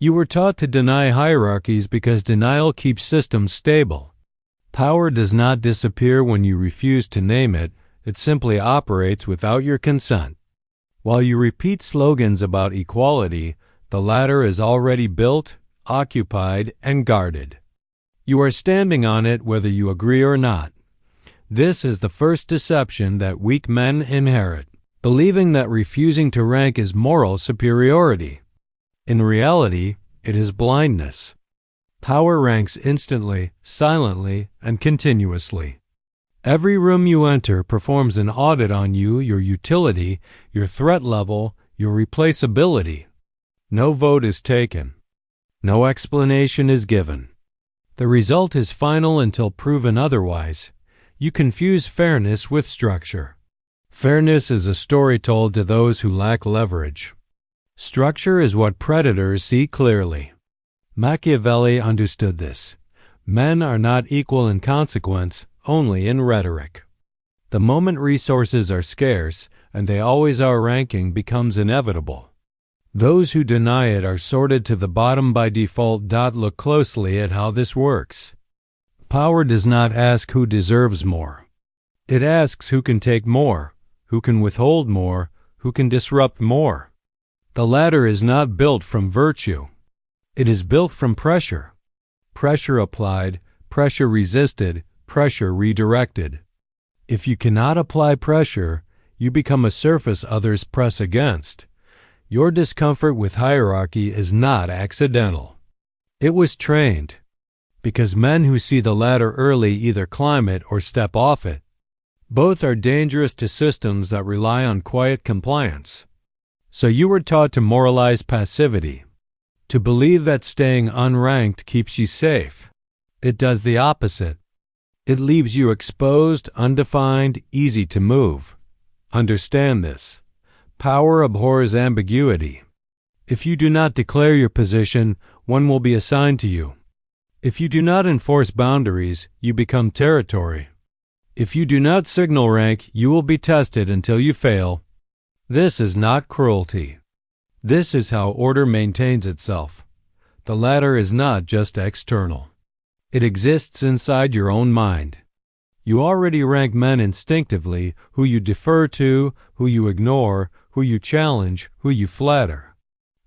You were taught to deny hierarchies because denial keeps systems stable. Power does not disappear when you refuse to name it, it simply operates without your consent. While you repeat slogans about equality, the ladder is already built, occupied, and guarded. You are standing on it whether you agree or not. This is the first deception that weak men inherit, believing that refusing to rank is moral superiority. In reality, it is blindness. Power ranks instantly, silently, and continuously. Every room you enter performs an audit on you, your utility, your threat level, your replaceability. No vote is taken. No explanation is given. The result is final until proven otherwise. You confuse fairness with structure. Fairness is a story told to those who lack leverage. Structure is what predators see clearly. Machiavelli understood this. Men are not equal in consequence, only in rhetoric. The moment resources are scarce, and they always are, ranking becomes inevitable. Those who deny it are sorted to the bottom by default. Look closely at how this works. Power does not ask who deserves more. It asks who can take more, who can withhold more, who can disrupt more. The ladder is not built from virtue. It is built from pressure. Pressure applied, pressure resisted, pressure redirected. If you cannot apply pressure, you become a surface others press against. Your discomfort with hierarchy is not accidental. It was trained. Because men who see the ladder early either climb it or step off it. Both are dangerous to systems that rely on quiet compliance. So you were taught to moralize passivity, to believe that staying unranked keeps you safe. It does the opposite. It leaves you exposed, undefined, easy to move. Understand this. Power abhors ambiguity. If you do not declare your position, one will be assigned to you. If you do not enforce boundaries, you become territory. If you do not signal rank, you will be tested until you fail. This is not cruelty. This is how order maintains itself. The ladder is not just external. It exists inside your own mind. You already rank men instinctively, who you defer to, who you ignore, who you challenge, who you flatter.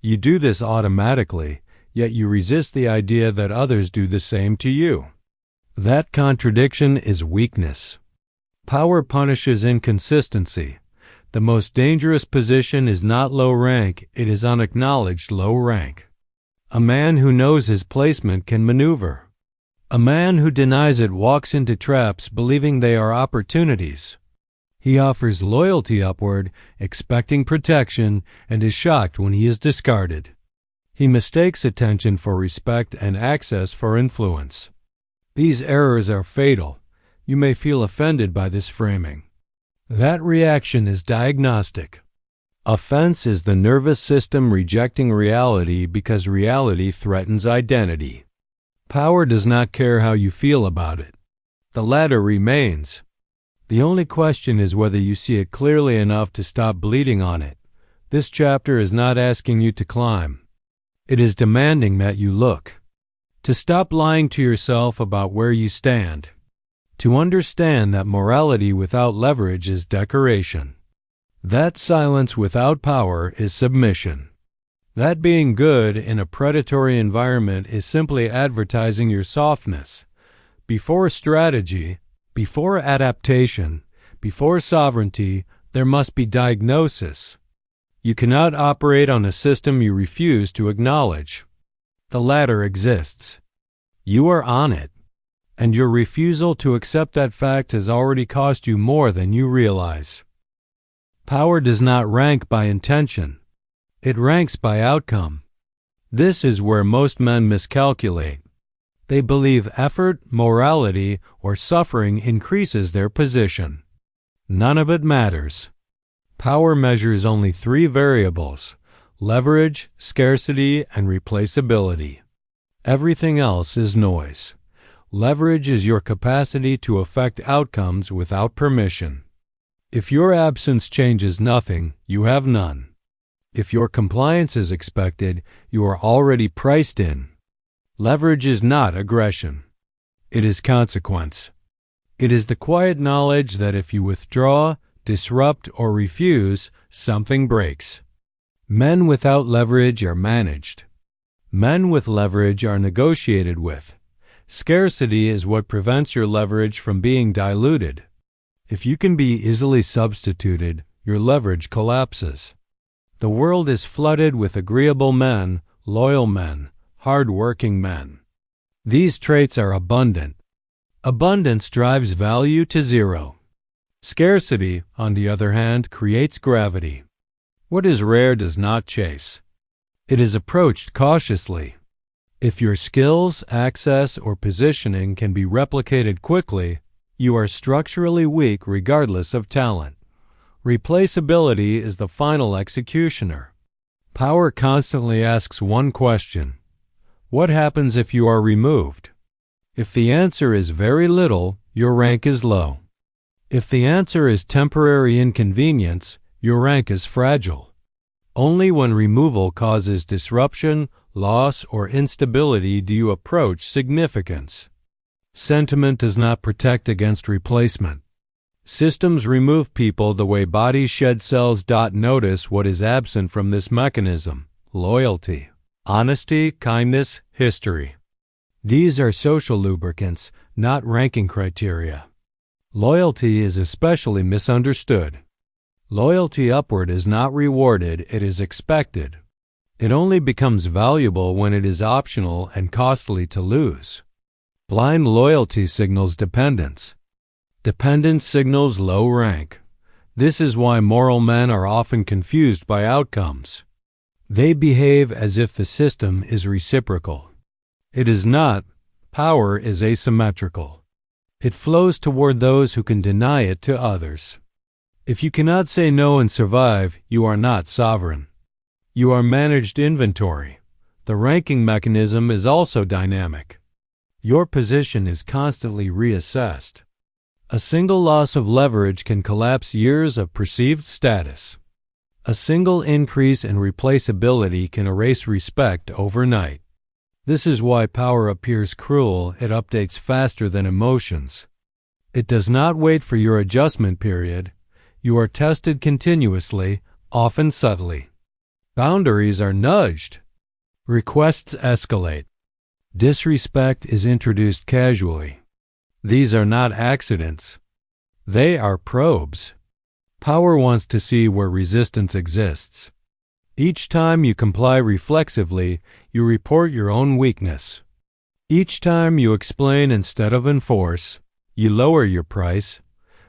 You do this automatically, yet you resist the idea that others do the same to you. That contradiction is weakness. Power punishes inconsistency. The most dangerous position is not low rank, it is unacknowledged low rank. A man who knows his placement can maneuver. A man who denies it walks into traps believing they are opportunities. He offers loyalty upward, expecting protection, and is shocked when he is discarded. He mistakes attention for respect and access for influence. These errors are fatal. You may feel offended by this framing. That reaction is diagnostic. Offense is the nervous system rejecting reality because reality threatens identity. Power does not care how you feel about it. The ladder remains. The only question is whether you see it clearly enough to stop bleeding on it. This chapter is not asking you to climb. It is demanding that you look. To stop lying to yourself about where you stand. To understand that morality without leverage is decoration. That silence without power is submission. That being good in a predatory environment is simply advertising your softness. Before strategy, before adaptation, before sovereignty, there must be diagnosis. You cannot operate on a system you refuse to acknowledge. The ladder exists. You are on it. And your refusal to accept that fact has already cost you more than you realize. Power does not rank by intention. It ranks by outcome. This is where most men miscalculate. They believe effort, morality, or suffering increases their position. None of it matters. Power measures only three variables: leverage, scarcity, and replaceability. Everything else is noise. Leverage is your capacity to affect outcomes without permission. If your absence changes nothing, you have none. If your compliance is expected, you are already priced in. Leverage is not aggression. It is consequence. It is the quiet knowledge that if you withdraw, disrupt, or refuse, something breaks. Men without leverage are managed. Men with leverage are negotiated with. Scarcity is what prevents your leverage from being diluted. If you can be easily substituted, your leverage collapses. The world is flooded with agreeable men, loyal men, hard-working men. These traits are abundant. Abundance drives value to zero. Scarcity, on the other hand, creates gravity. What is rare does not chase. It is approached cautiously. If your skills, access, or positioning can be replicated quickly, you are structurally weak regardless of talent. Replaceability is the final executioner. Power constantly asks one question: what happens if you are removed? If the answer is very little, your rank is low. If the answer is temporary inconvenience, your rank is fragile. Only when removal causes disruption, loss, or instability do you approach significance. Sentiment does not protect against replacement. Systems remove people the way bodies shed cells. Notice what is absent from this mechanism: loyalty, honesty, kindness, history. These are social lubricants, not ranking criteria. Loyalty is especially misunderstood. Loyalty upward is not rewarded, it is expected. It only becomes valuable when it is optional and costly to lose. Blind loyalty signals dependence. Dependence signals low rank. This is why moral men are often confused by outcomes. They behave as if the system is reciprocal. It is not. Power is asymmetrical. It flows toward those who can deny it to others. If you cannot say no and survive, you are not sovereign. You are managed inventory. The ranking mechanism is also dynamic. Your position is constantly reassessed. A single loss of leverage can collapse years of perceived status. A single increase in replaceability can erase respect overnight. This is why power appears cruel. It updates faster than emotions. It does not wait for your adjustment period. You are tested continuously, often subtly. Boundaries are nudged. Requests escalate. Disrespect is introduced casually. These are not accidents. They are probes. Power wants to see where resistance exists. Each time you comply reflexively, you report your own weakness. Each time you explain instead of enforce, you lower your price.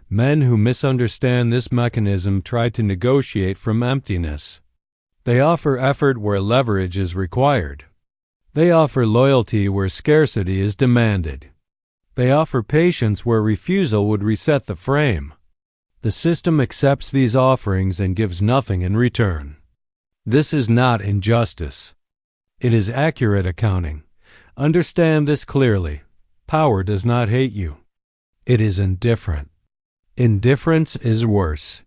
Men who misunderstand this mechanism try to negotiate from emptiness. They offer effort where leverage is required. They offer loyalty where scarcity is demanded. They offer patience where refusal would reset the frame. The system accepts these offerings and gives nothing in return. This is not injustice. It is accurate accounting. Understand this clearly. Power does not hate you. It is indifferent. Indifference is worse.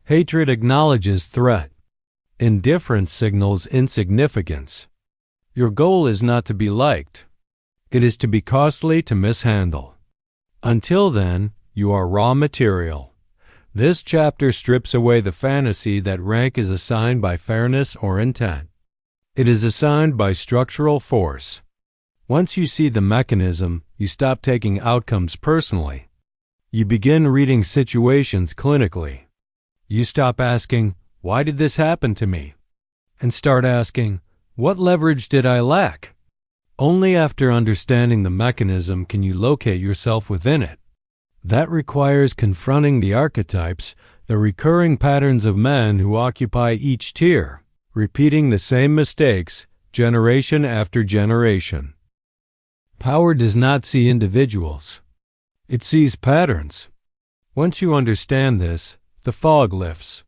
Hatred acknowledges threat. Indifference signals insignificance. Your goal is not to be liked. It is to be costly to mishandle. Until then, you are raw material. This chapter strips away the fantasy that rank is assigned by fairness or intent. It is assigned by structural force. Once you see the mechanism, you stop taking outcomes personally. You begin reading situations clinically. You stop asking, "Why did this happen to me?" and start asking, "What leverage did I lack?" Only after understanding the mechanism can you locate yourself within it. That requires confronting the archetypes, the recurring patterns of men who occupy each tier, repeating the same mistakes generation after generation. Power does not see individuals. It sees patterns. Once you understand this, the fog lifts.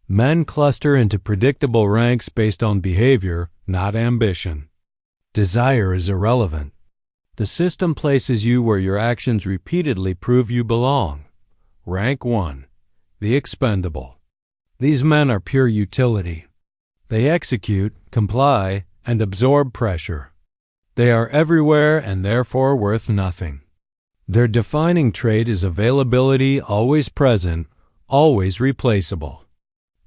Men cluster into predictable ranks based on behavior, not ambition. Desire is irrelevant. The system places you where your actions repeatedly prove you belong. Rank 1. The expendable. These men are pure utility. They execute, comply, and absorb pressure. They are everywhere and therefore worth nothing. Their defining trait is availability, always present, always replaceable.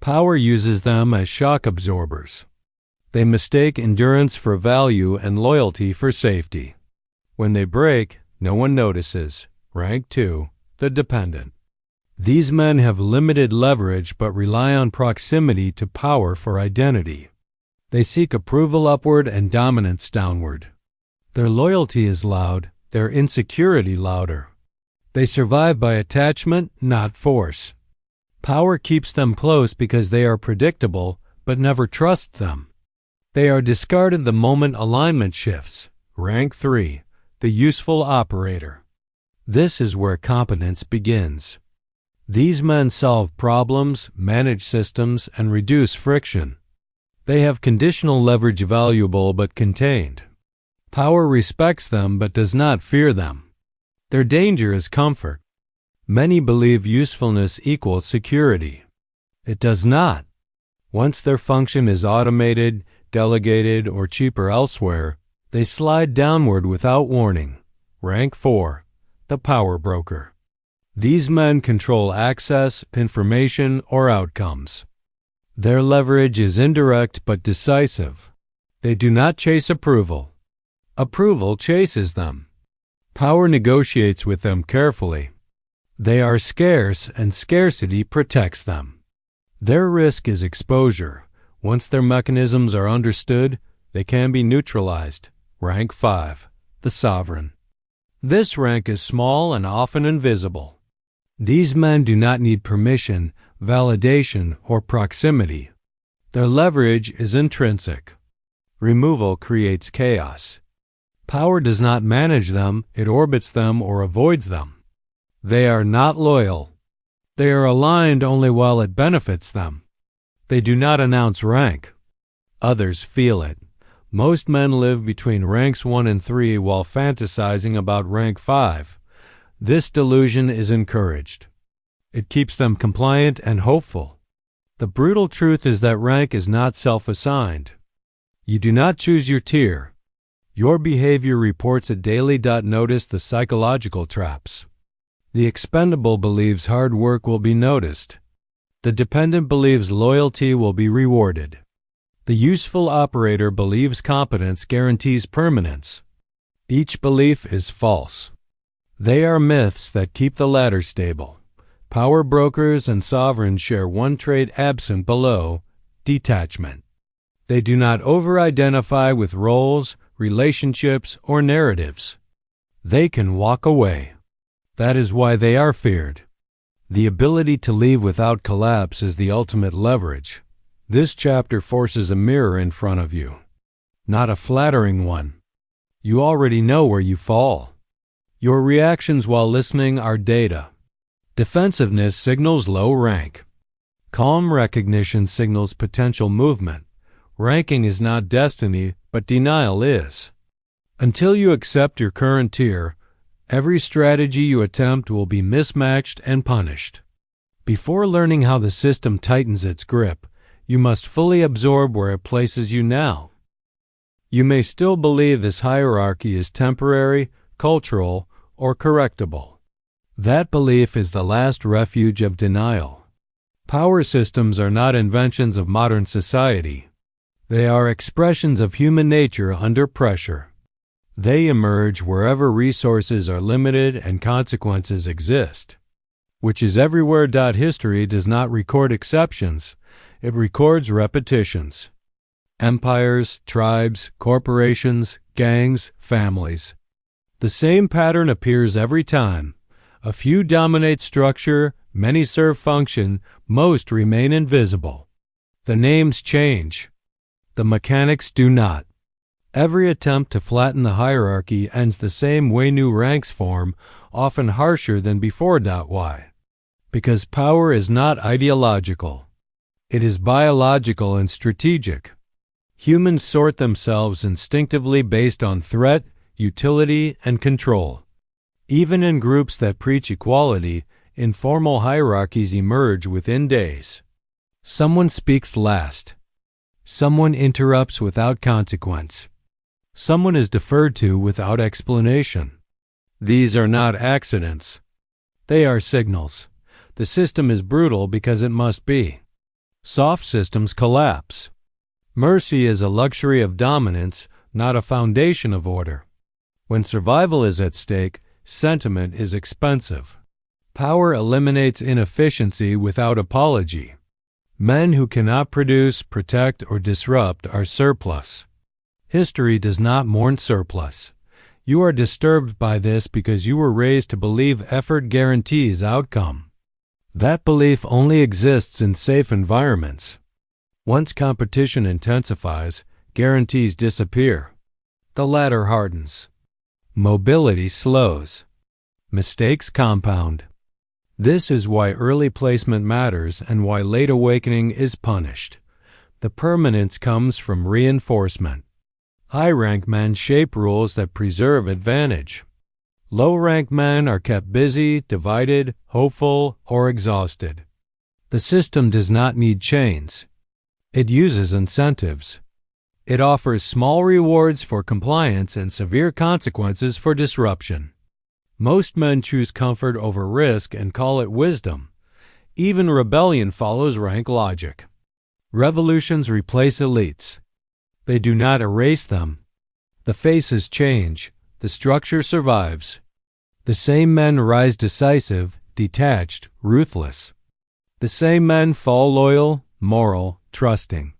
Power uses them as shock absorbers. They mistake endurance for value and loyalty for safety. When they break, no one notices. Rank 2, the dependent. These men have limited leverage but rely on proximity to power for identity. They seek approval upward and dominance downward. Their loyalty is loud, their insecurity louder. They survive by attachment, not force. Power keeps them close because they are predictable, but never trusts them. They are discarded the moment alignment shifts. Rank 3, the useful operator. This is where competence begins. These men solve problems, manage systems, and reduce friction. They have conditional leverage valuable but contained. Power respects them but does not fear them. Their danger is comfort. Many believe usefulness equals security. It does not. Once their function is automated, delegated, or cheaper elsewhere, they slide downward without warning. Rank 4, the power broker. These men control access, information, or outcomes. Their leverage is indirect but decisive. They do not chase approval. Approval chases them. Power negotiates with them carefully. They are scarce, and scarcity protects them. Their risk is exposure. Once their mechanisms are understood, they can be neutralized. Rank 5, the sovereign. This rank is small and often invisible. These men do not need permission, validation, or proximity. Their leverage is intrinsic. Removal creates chaos. Power does not manage them, it orbits them or avoids them. They are not loyal. They are aligned only while it benefits them. They do not announce rank. Others feel it. Most men live between ranks 1 and 3 while fantasizing about rank 5. This delusion is encouraged. It keeps them compliant and hopeful. The brutal truth is that rank is not self-assigned. You do not choose your tier. Your behavior reports it daily. Notice the psychological traps. The expendable believes hard work will be noticed. The dependent believes loyalty will be rewarded. The useful operator believes competence guarantees permanence. Each belief is false. They are myths that keep the ladder stable. Power brokers and sovereigns share one trait absent below: detachment. They do not over-identify with roles, relationships, or narratives. They can walk away. That is why they are feared. The ability to leave without collapse is the ultimate leverage. This chapter forces a mirror in front of you. Not a flattering one. You already know where you fall. Your reactions while listening are data. Defensiveness signals low rank. Calm recognition signals potential movement. Ranking is not destiny, but denial is. Until you accept your current tier, every strategy you attempt will be mismatched and punished. Before learning how the system tightens its grip, you must fully absorb where it places you now. You may still believe this hierarchy is temporary, cultural, or correctable. That belief is the last refuge of denial. Power systems are not inventions of modern society. They are expressions of human nature under pressure. They emerge wherever resources are limited and consequences exist, which is everywhere. History does not record exceptions, it records repetitions. Empires, tribes, corporations, gangs, families. The same pattern appears every time. A few dominate structure, many serve function, most remain invisible. The names change. The mechanics do not. Every attempt to flatten the hierarchy ends the same way: new ranks form, often harsher than before. Why? Because power is not ideological. It is biological and strategic. Humans sort themselves instinctively based on threat, utility, and control. Even in groups that preach equality, informal hierarchies emerge within days. Someone speaks last. Someone interrupts without consequence. Someone is deferred to without explanation. These are not accidents. They are signals. The system is brutal because it must be. Soft systems collapse. Mercy is a luxury of dominance, not a foundation of order. When survival is at stake, sentiment is expensive. Power eliminates inefficiency without apology. Men who cannot produce, protect, or disrupt are surplus. History does not mourn surplus. You are disturbed by this because you were raised to believe effort guarantees outcome. That belief only exists in safe environments. Once competition intensifies, guarantees disappear. The ladder hardens. Mobility slows. Mistakes compound. This is why early placement matters and why late awakening is punished. The permanence comes from reinforcement. High-rank men shape rules that preserve advantage. Low-rank men are kept busy, divided, hopeful, or exhausted. The system does not need chains. It uses incentives. It offers small rewards for compliance and severe consequences for disruption. Most men choose comfort over risk and call it wisdom. Even rebellion follows rank logic. Revolutions replace elites. They do not erase them. The faces change. The structure survives. The same men rise decisive, detached, ruthless. The same men fall loyal, moral, trusting.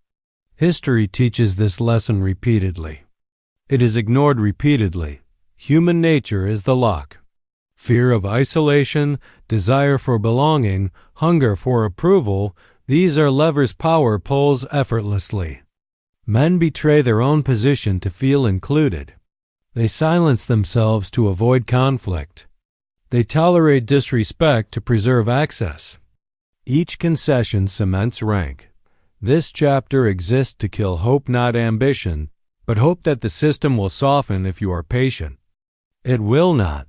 History teaches this lesson repeatedly. It is ignored repeatedly. Human nature is the lock. Fear of isolation, desire for belonging, hunger for approval, these are levers power pulls effortlessly. Men betray their own position to feel included. They silence themselves to avoid conflict. They tolerate disrespect to preserve access. Each concession cements rank. This chapter exists to kill hope, not ambition, but hope that the system will soften if you are patient. It will not.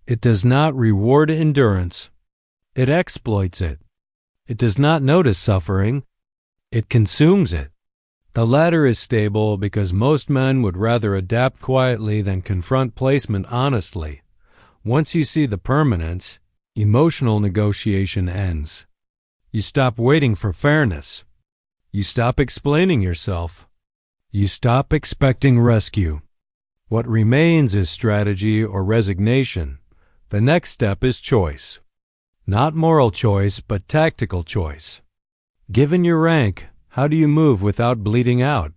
It does not reward endurance. It exploits it. It does not notice suffering. It consumes it. The latter is stable because most men would rather adapt quietly than confront placement honestly. Once you see the permanence, emotional negotiation ends. You stop waiting for fairness. You stop explaining yourself. You stop expecting rescue. What remains is strategy or resignation. The next step is choice. Not moral choice, but tactical choice. Given your rank, how do you move without bleeding out?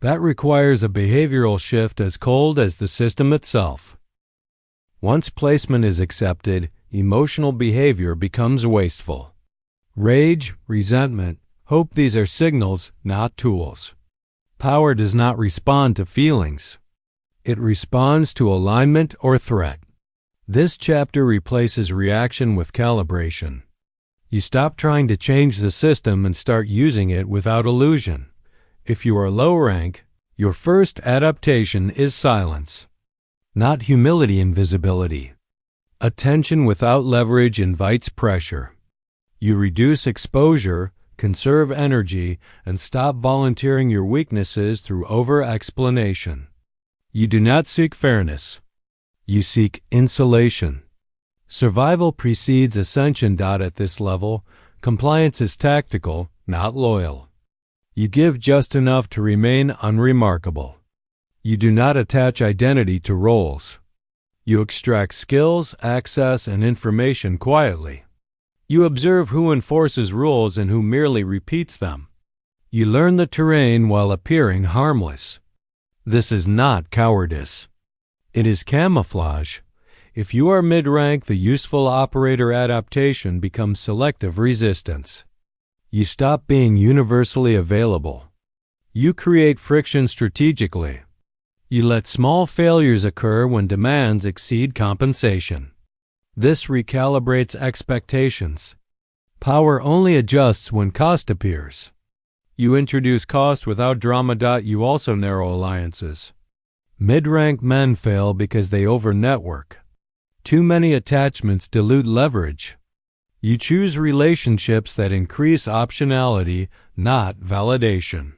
That requires a behavioral shift as cold as the system itself. Once placement is accepted, emotional behavior becomes wasteful. Rage, resentment, hope, these are signals, not tools. Power does not respond to feelings. It responds to alignment or threat. This chapter replaces reaction with calibration. You stop trying to change the system and start using it without illusion. If you are low rank, your first adaptation is silence. Not humility and visibility. Attention without leverage invites pressure. You reduce exposure, conserve energy, and stop volunteering your weaknesses through over-explanation. You do not seek fairness. You seek insulation. Survival precedes ascension. At this level, compliance is tactical, not loyal. You give just enough to remain unremarkable. You do not attach identity to roles. You extract skills, access, and information quietly. You observe who enforces rules and who merely repeats them. You learn the terrain while appearing harmless. This is not cowardice. It is camouflage. If you are mid-rank, the useful operator adaptation becomes selective resistance. You stop being universally available. You create friction strategically. You let small failures occur when demands exceed compensation. This recalibrates expectations. Power only adjusts when cost appears. You introduce cost without drama. You also narrow alliances. Mid-rank men fail because they over-network. Too many attachments dilute leverage. You choose relationships that increase optionality, not validation.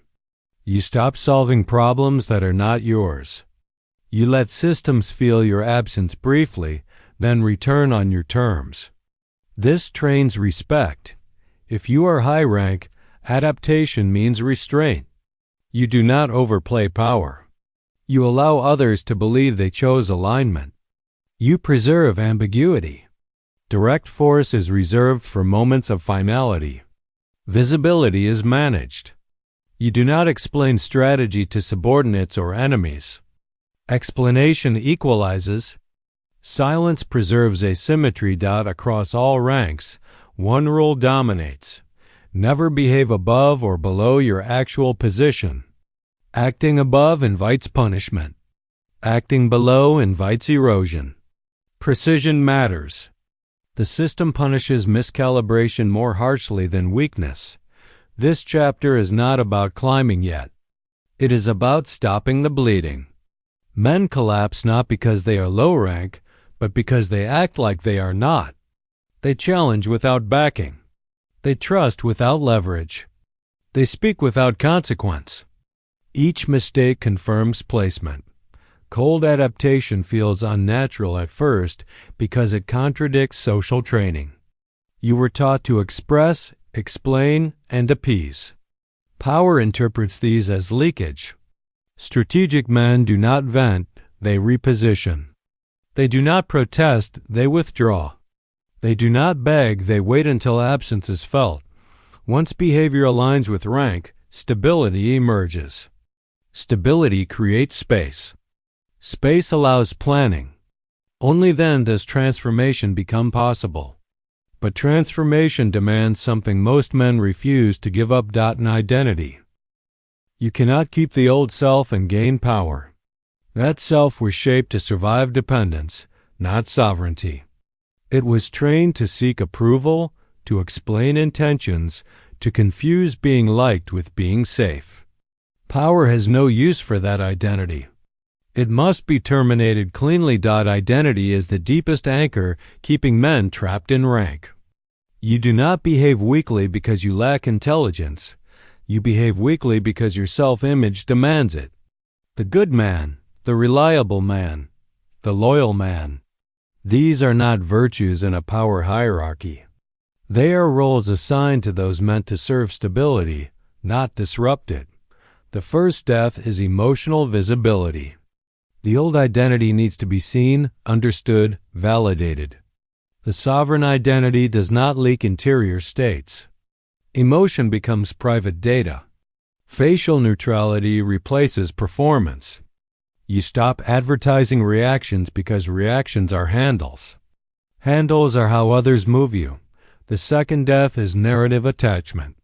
You stop solving problems that are not yours. You let systems feel your absence briefly, then return on your terms. This trains respect. If you are high rank, adaptation means restraint. You do not overplay power. You allow others to believe they chose alignment. You preserve ambiguity. Direct force is reserved for moments of finality. Visibility is managed. You do not explain strategy to subordinates or enemies. Explanation equalizes. Silence preserves asymmetry. Across all ranks, one rule dominates. Never behave above or below your actual position. Acting above invites punishment. Acting below invites erosion. Precision matters. The system punishes miscalibration more harshly than weakness. This chapter is not about climbing yet. It is about stopping the bleeding. Men collapse not because they are low rank, but because they act like they are not. They challenge without backing. They trust without leverage. They speak without consequence. Each mistake confirms placement. Cold adaptation feels unnatural at first because it contradicts social training. You were taught to express, explain, and appease. Power interprets these as leakage. Strategic men do not vent, they reposition. They do not protest, they withdraw. They do not beg, they wait until absence is felt. Once behavior aligns with rank, stability emerges. Stability creates space. Space allows planning. Only then does transformation become possible. But transformation demands something most men refuse to give up: an identity. You cannot keep the old self and gain power. That self was shaped to survive dependence, not sovereignty. It was trained to seek approval, to explain intentions, to confuse being liked with being safe. Power has no use for that identity. It must be terminated cleanly. Identity is the deepest anchor keeping men trapped in rank. You do not behave weakly because you lack intelligence. You behave weakly because your self-image demands it. The good man, the reliable man, the loyal man. These are not virtues in a power hierarchy. They are roles assigned to those meant to serve stability, not disrupt it. The first death is emotional visibility. The old identity needs to be seen, understood, validated. The sovereign identity does not leak interior states. Emotion becomes private data. Facial neutrality replaces performance. You stop advertising reactions because reactions are handles. Handles are how others move you. The second death is narrative attachment.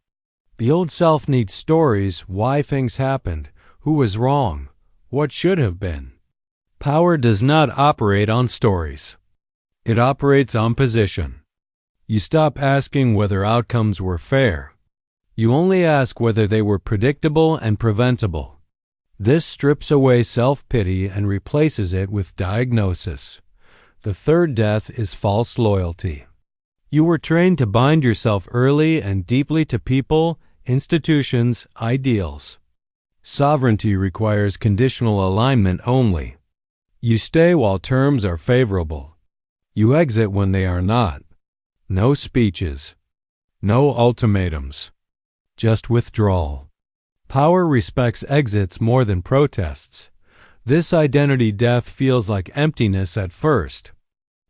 The old self needs stories: why things happened, who was wrong, what should have been. Power does not operate on stories. It operates on position. You stop asking whether outcomes were fair. You only ask whether they were predictable and preventable. This strips away self-pity and replaces it with diagnosis. The third death is false loyalty. You were trained to bind yourself early and deeply to people, institutions, ideals. Sovereignty requires conditional alignment only. You stay while terms are favorable. You exit when they are not. No speeches. No ultimatums. Just withdrawal. Power respects exits more than protests. This identity death feels like emptiness at first.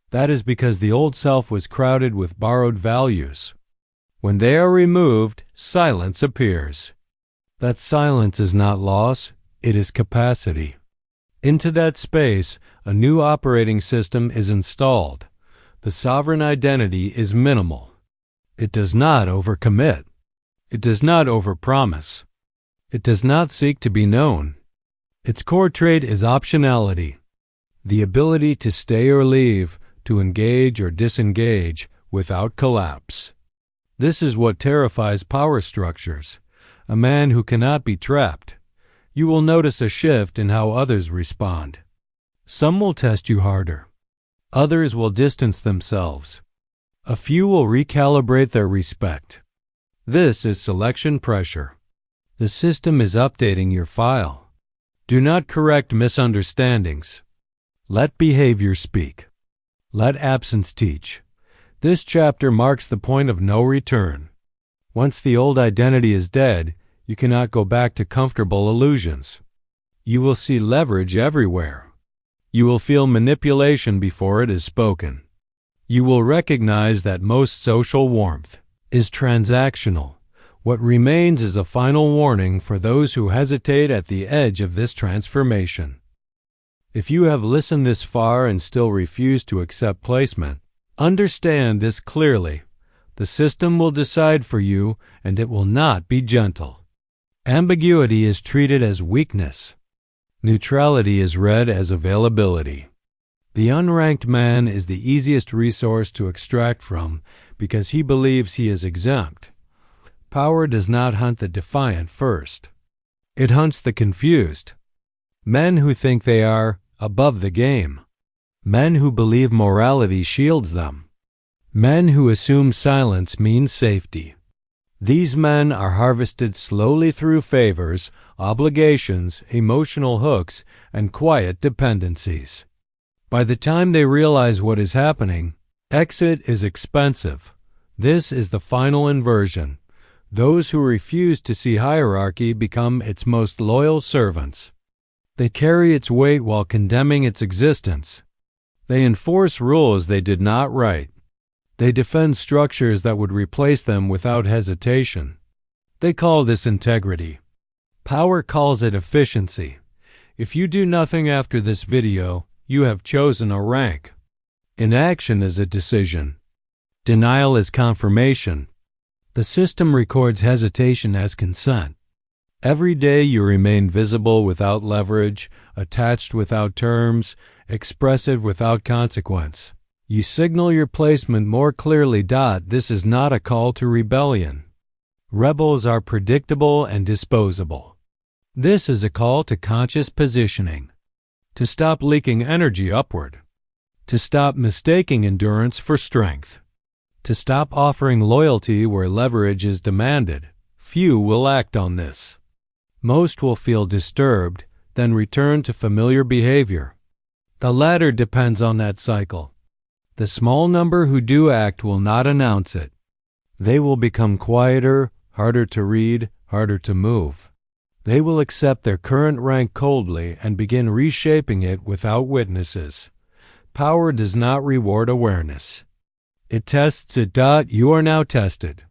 That is because the old self was crowded with borrowed values. When they are removed, silence appears. That silence is not loss, it is capacity. Into that space, a new operating system is installed. The sovereign identity is minimal. It does not overcommit. It does not overpromise. It does not seek to be known. Its core trait is optionality, the ability to stay or leave, to engage or disengage without collapse. This is what terrifies power structures, a man who cannot be trapped. You will notice a shift in how others respond. Some will test you harder. Others will distance themselves. A few will recalibrate their respect. This is selection pressure. The system is updating your file. Do not correct misunderstandings. Let behavior speak. Let absence teach. This chapter marks the point of no return. Once the old identity is dead, you cannot go back to comfortable illusions. You will see leverage everywhere. You will feel manipulation before it is spoken. You will recognize that most social warmth is transactional. What remains is a final warning for those who hesitate at the edge of this transformation. If you have listened this far and still refuse to accept placement, understand this clearly. The system will decide for you, and it will not be gentle. Ambiguity is treated as weakness. Neutrality is read as availability. The unranked man is the easiest resource to extract from because he believes he is exempt. Power does not hunt the defiant first. It hunts the confused. Men who think they are above the game. Men who believe morality shields them. Men who assume silence means safety. These men are harvested slowly through favors, obligations, emotional hooks, and quiet dependencies. By the time they realize what is happening, exit is expensive. This is the final inversion. Those who refuse to see hierarchy become its most loyal servants. They carry its weight while condemning its existence. They enforce rules they did not write. They defend structures that would replace them without hesitation. They call this integrity. Power calls it efficiency. If you do nothing after this video, you have chosen a rank. Inaction is a decision. Denial is confirmation. The system records hesitation as consent. Every day you remain visible without leverage, attached without terms, expressive without consequence. You signal your placement more clearly. This is not a call to rebellion. Rebels are predictable and disposable. This is a call to conscious positioning. To stop leaking energy upward. To stop mistaking endurance for strength. To stop offering loyalty where leverage is demanded. Few will act on this. Most will feel disturbed, then return to familiar behavior. The latter depends on that cycle. The small number who do act will not announce it. They will become quieter, harder to read, harder to move. They will accept their current rank coldly and begin reshaping it without witnesses. Power does not reward awareness. It tests it. You are now tested.